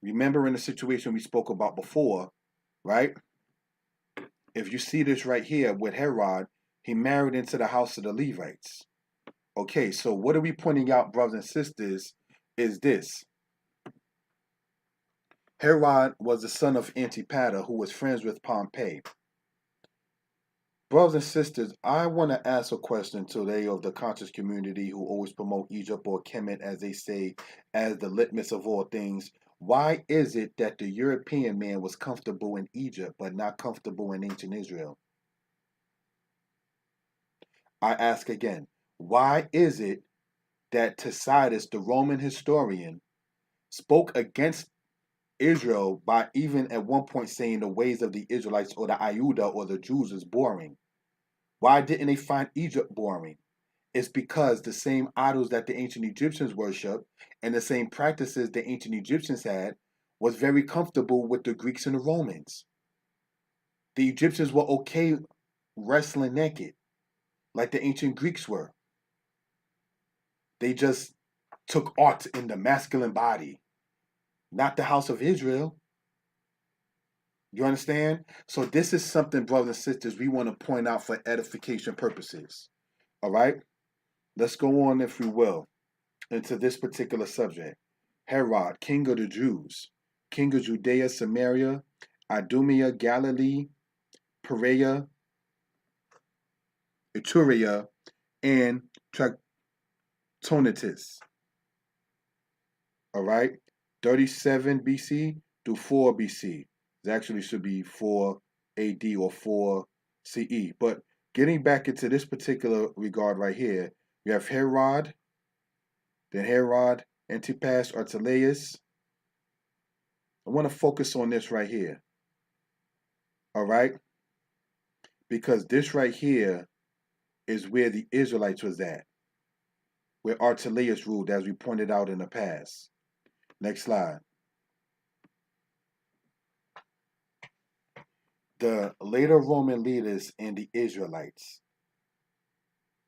remember in the situation we spoke about before, right? If you see this right here with Herod, he married into the house of the Levites. Okay, so what are we pointing out, brothers and sisters, is this. Herod was the son of Antipater, who was friends with Pompey. brothers and sisters, I want to ask a question today of the conscious community who always promote Egypt or Kemet, as they say, as the litmus of all things. Why is it that the European man was comfortable in Egypt but not comfortable in ancient Israel? I ask again, why is it that Tacitus, the Roman historian, spoke against Israel by even at one point saying the ways of the Israelites or the Iuda or the Jews is boring? Why didn't they find Egypt boring? It's because the same idols that the ancient Egyptians worshiped and the same practices the ancient Egyptians had was very comfortable with the Greeks and the Romans. The Egyptians were okay wrestling naked, like the ancient Greeks were. They just took art in the masculine body, not the house of Israel. You understand? So this is something, brothers and sisters, we want to point out for edification purposes. All right? Let's go on, if we will, into this particular subject. Herod, king of the Jews, king of Judea, Samaria, Idumea, Galilee, Perea, Etruria, and Trachonitis. All right? 37 BC to 4 BC. It actually should be 4 AD or 4 CE. But getting back into this particular regard right here, you have Herod, then Herod, Antipas, Archelaus. I want to focus on this right here. All right? Because this right here is where the Israelites was at, where Archelaus ruled, as we pointed out in the past. Next slide. The later Roman leaders and the Israelites.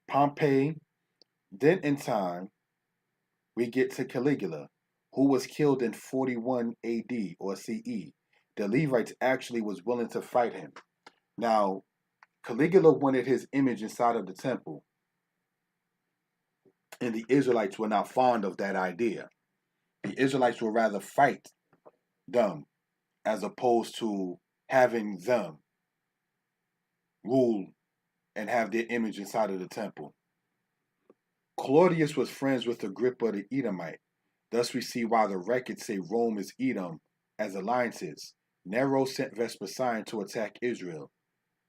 Pompey. Then in time, we get to Caligula, who was killed in 41 AD or CE. The Levites actually was willing to fight him. Now, Caligula wanted his image inside of the temple, and the Israelites were not fond of that idea. The Israelites would rather fight them as opposed to having them rule and have their image inside of the temple. Claudius was friends with Agrippa the Edomite. Thus we see why the records say Rome is Edom as alliances. Nero sent Vespasian to attack Israel.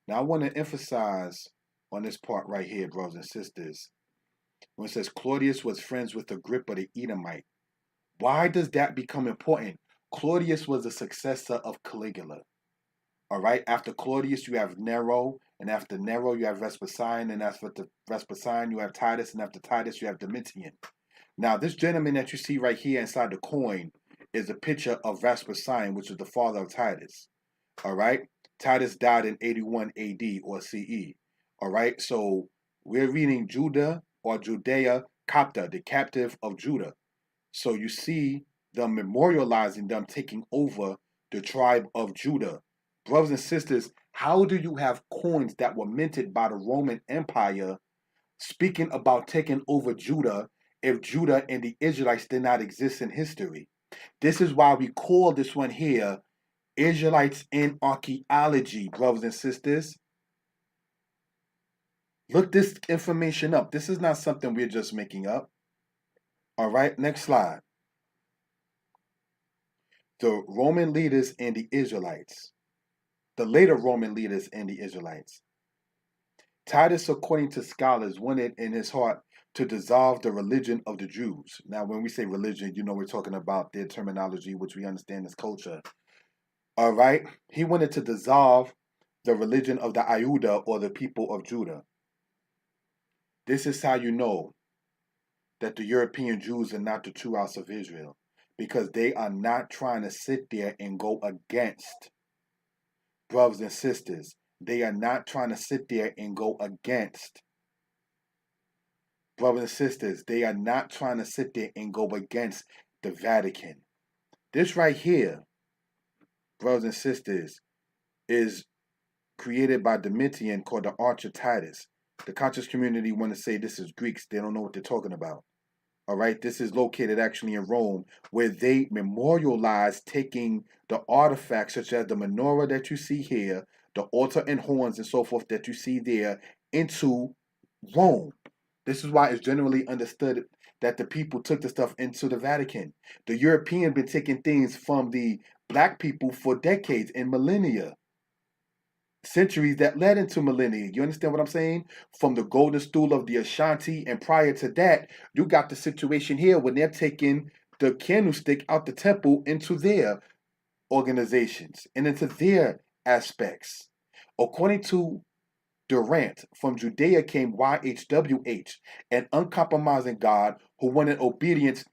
Now I want to emphasize on this part right here, brothers and sisters. When it says Claudius was friends with Agrippa the Edomite, why does that become important? Claudius was the successor of Caligula. All right, after Claudius, you have Nero, and after Nero, you have Vespasian, and after Vespasian, you have Titus, and after Titus, you have Domitian. Now, this gentleman that you see right here inside the coin is a picture of Vespasian, which is the father of Titus. All right, Titus died in 81 AD or CE. All right, so we're reading Judah or Judea Capta, the captive of Judah. So you see them memorializing them taking over the tribe of Judah. Brothers and sisters, how do you have coins that were minted by the Roman Empire speaking about taking over Judah if Judah and the Israelites did not exist in history? This is why we call this one here Israelites in archaeology, brothers and sisters. Look this information up. This is not something we're just making up. All right, next slide. The Roman leaders and the Israelites. The later Roman leaders and the Israelites. Titus, according to scholars, wanted in his heart to dissolve the religion of the Jews. Now, when we say religion, you know we're talking about their terminology, which we understand as culture. All right? He wanted to dissolve the religion of the Iuda or the people of Judah. This is how you know that the European Jews are not the true house of Israel, because they are not trying to sit there and go against. Brothers and sisters, they are not trying to sit there and go against. Brothers and sisters, they are not trying to sit there and go against the Vatican. This right here, brothers and sisters, is created by Domitian called the Arch of Titus. The conscious community want to say this is Greeks. They don't know what they're talking about. All right, this is located actually in Rome, where they memorialize taking the artifacts such as the menorah that you see here, the altar and horns and so forth that you see there into Rome. This is why it's generally understood that the people took the stuff into the Vatican. The European been taking things from the black people for decades and millennia, centuries that led into millennia. You understand what I'm saying? From the golden stool of the Ashanti, and prior to that, you got the situation here when they're taking the candlestick out the temple into their organizations and into their aspects. According to Durant, from Judea came YHWH, an uncompromising God who wanted obedience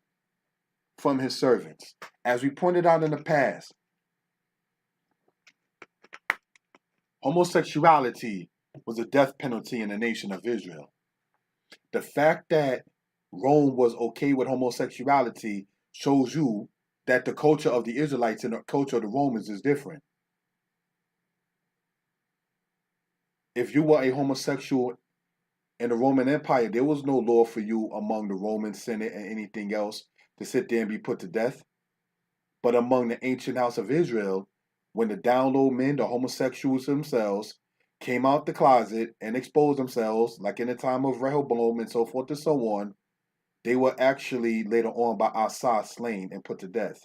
from his servants. As we pointed out in the past, homosexuality was a death penalty in the nation of Israel. The fact that Rome was okay with homosexuality shows you that the culture of the Israelites and the culture of the Romans is different. If you were a homosexual in the Roman Empire, there was no law for you among the Roman Senate and anything else to sit there and be put to death. But among the ancient house of Israel, when the down low men, the homosexuals themselves, came out the closet and exposed themselves, like in the time of Rehoboam and so forth and so on, they were actually later on by Asa slain and put to death.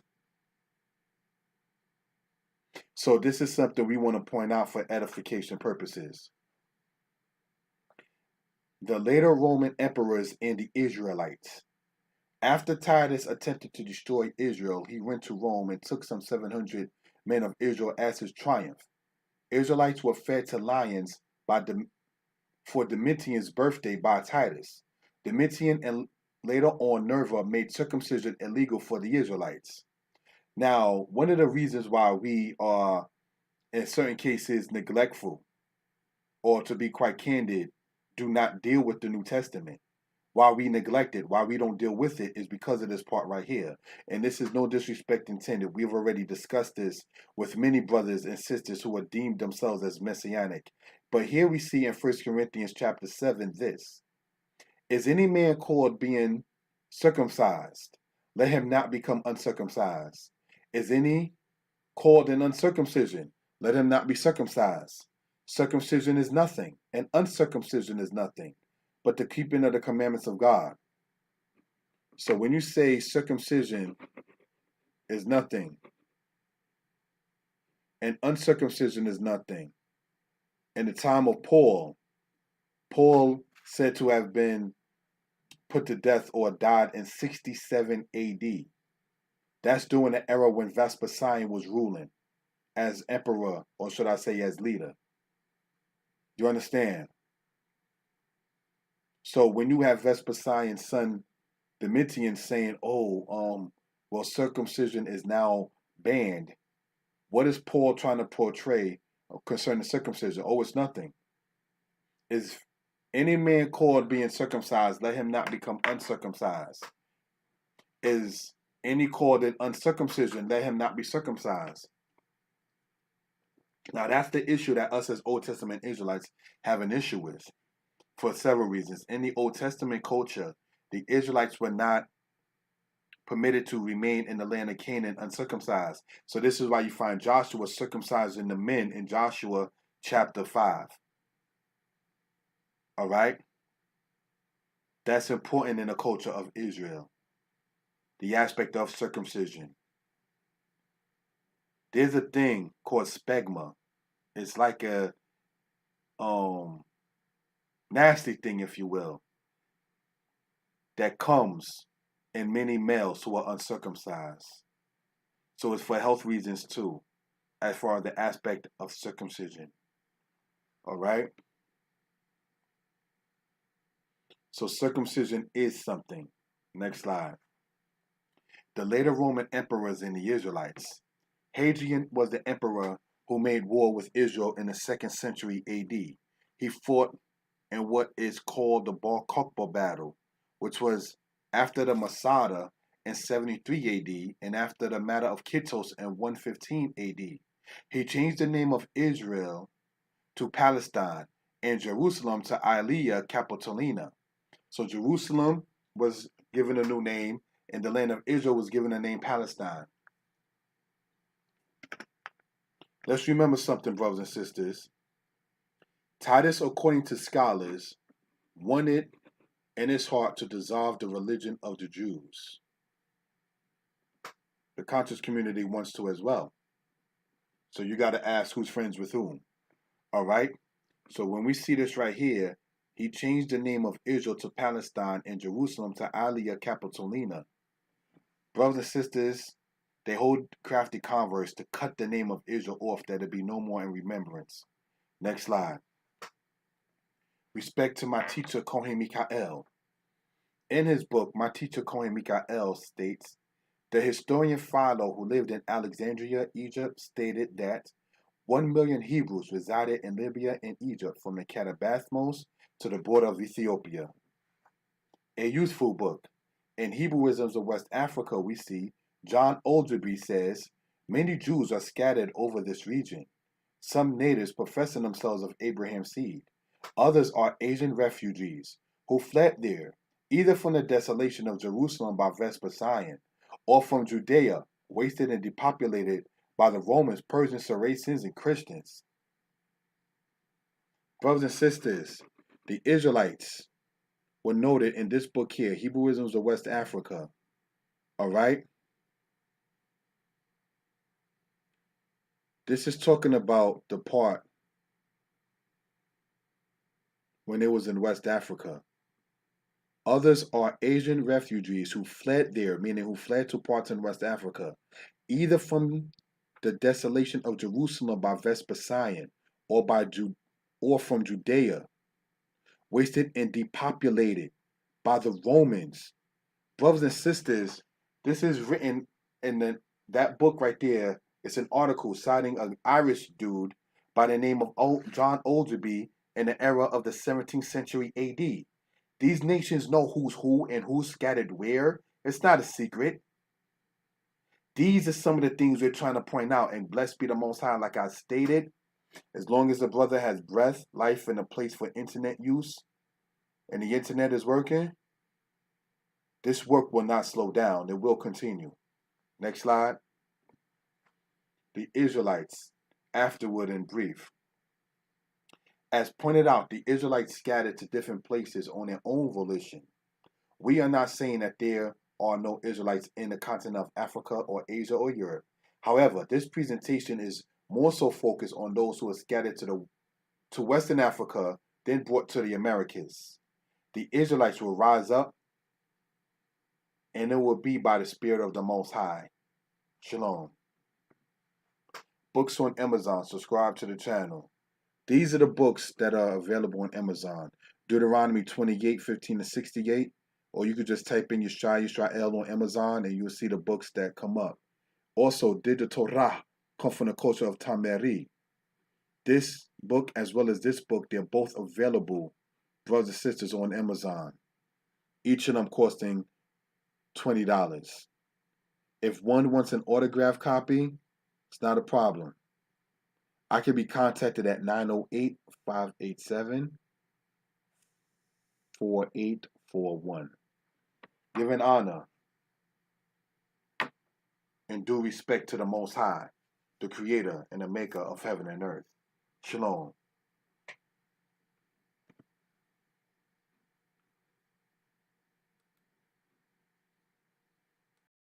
So this is something we want to point out for edification purposes. The later Roman emperors and the Israelites. After Titus attempted to destroy Israel, he went to Rome and took some 700 men of Israel as his triumph. Israelites were fed to lions for Domitian's birthday by Titus. Domitian and later on Nerva made circumcision illegal for the Israelites. Now, one of the reasons why we are, in certain cases, neglectful, or to be quite candid, do not deal with the New Testament, why we neglect it, why we don't deal with it, is because of this part right here. And this is no disrespect intended. We've already discussed this with many brothers and sisters who are deemed themselves as messianic. But here we see in 1 Corinthians chapter 7 this. Is any man called being circumcised? Let him not become uncircumcised. Is any called in uncircumcision? Let him not be circumcised. Circumcision is nothing, and uncircumcision is nothing, but the keeping of the commandments of God. So when you say circumcision is nothing, and uncircumcision is nothing, in the time of Paul said to have been put to death or died in 67 AD. That's during the era when Vespasian was ruling as emperor, or should I say as leader. You understand? So when you have Vespasian's son Domitian saying, well, circumcision is now banned, what is Paul trying to portray concerning circumcision? Oh, it's nothing. Is any man called being circumcised, let him not become uncircumcised. Is any called in uncircumcision, let him not be circumcised. Now that's the issue that us as Old Testament Israelites have an issue with for several reasons. In the Old Testament culture, the Israelites were not permitted to remain in the land of Canaan uncircumcised. So this is why you find Joshua circumcising the men in Joshua chapter 5. All right? That's important in the culture of Israel. The aspect of circumcision. There's a thing called spegma. It's like a nasty thing, if you will, that comes in many males who are uncircumcised. So it's for health reasons too, as far as the aspect of circumcision. All right? So circumcision is something. Next slide. The later Roman emperors and the Israelites. Hadrian was the emperor who made war with Israel in the 2nd century AD. He fought in what is called the Bar Kokhba battle, which was after the Masada in 73 AD and after the matter of Kittos in 115 AD. He changed the name of Israel to Palestine and Jerusalem to Aelia Capitolina. So Jerusalem was given a new name and the land of Israel was given the name Palestine. Let's remember something, brothers and sisters. Titus, according to scholars, wanted in his heart to dissolve the religion of the Jews. The conscious community wants to as well. So you got to ask who's friends with whom. All right? So when we see this right here, he changed the name of Israel to Palestine and Jerusalem to Alia Capitolina. Brothers and sisters, they hold crafty converse to cut the name of Israel off that it be no more in remembrance. Next slide. Respect to my teacher Kohen Mikael. In his book, my teacher Kohen Mikael states, the historian Philo, who lived in Alexandria, Egypt, stated that 1 million Hebrews resided in Libya and Egypt from the Catabathmos to the border of Ethiopia. A useful book. In Hebrewisms of West Africa, we see John Oldreby says, many Jews are scattered over this region. Some natives professing themselves of Abraham's seed. Others are Asian refugees who fled there, either from the desolation of Jerusalem by Vespasian, or from Judea, wasted and depopulated by the Romans, Persians, Saracens, and Christians. Brothers and sisters, the Israelites were noted in this book here, Hebrewisms of West Africa. All right? This is talking about the part when it was in West Africa. Others are Asian refugees who fled there, meaning who fled to parts in West Africa, either from the desolation of Jerusalem by Vespasian or from Judea, wasted and depopulated by the Romans. Brothers and sisters, this is written in that book right there. It's an article citing an Irish dude by the name of John Oldreby in the era of the 17th century AD. These nations know who's who and who's scattered where. It's not a secret. These are some of the things we're trying to point out, and blessed be the Most High, like I stated. As long as the brother has breath, life, and a place for internet use, and the internet is working, this work will not slow down. It will continue. Next slide. The Israelites, afterward in brief. As pointed out, the Israelites scattered to different places on their own volition. We are not saying that there are no Israelites in the continent of Africa or Asia or Europe. However, this presentation is more so focused on those who are scattered to Western Africa, then brought to the Americas. The Israelites will rise up, and it will be by the Spirit of the Most High. Shalom. Books on Amazon. Subscribe to the channel. These are the books that are available on Amazon. Deuteronomy 28:15-68. Or you could just type in Yeshua Israel on Amazon and you'll see the books that come up. Also, Did the Torah come from the culture of Tameri? This book as well as this book, they're both available, brothers and sisters, on Amazon. Each of them costing $20. If one wants an autographed copy, it's not a problem. I can be contacted at 908-587-4841. Giving honor and due respect to the Most High, the Creator and the Maker of heaven and earth. Shalom.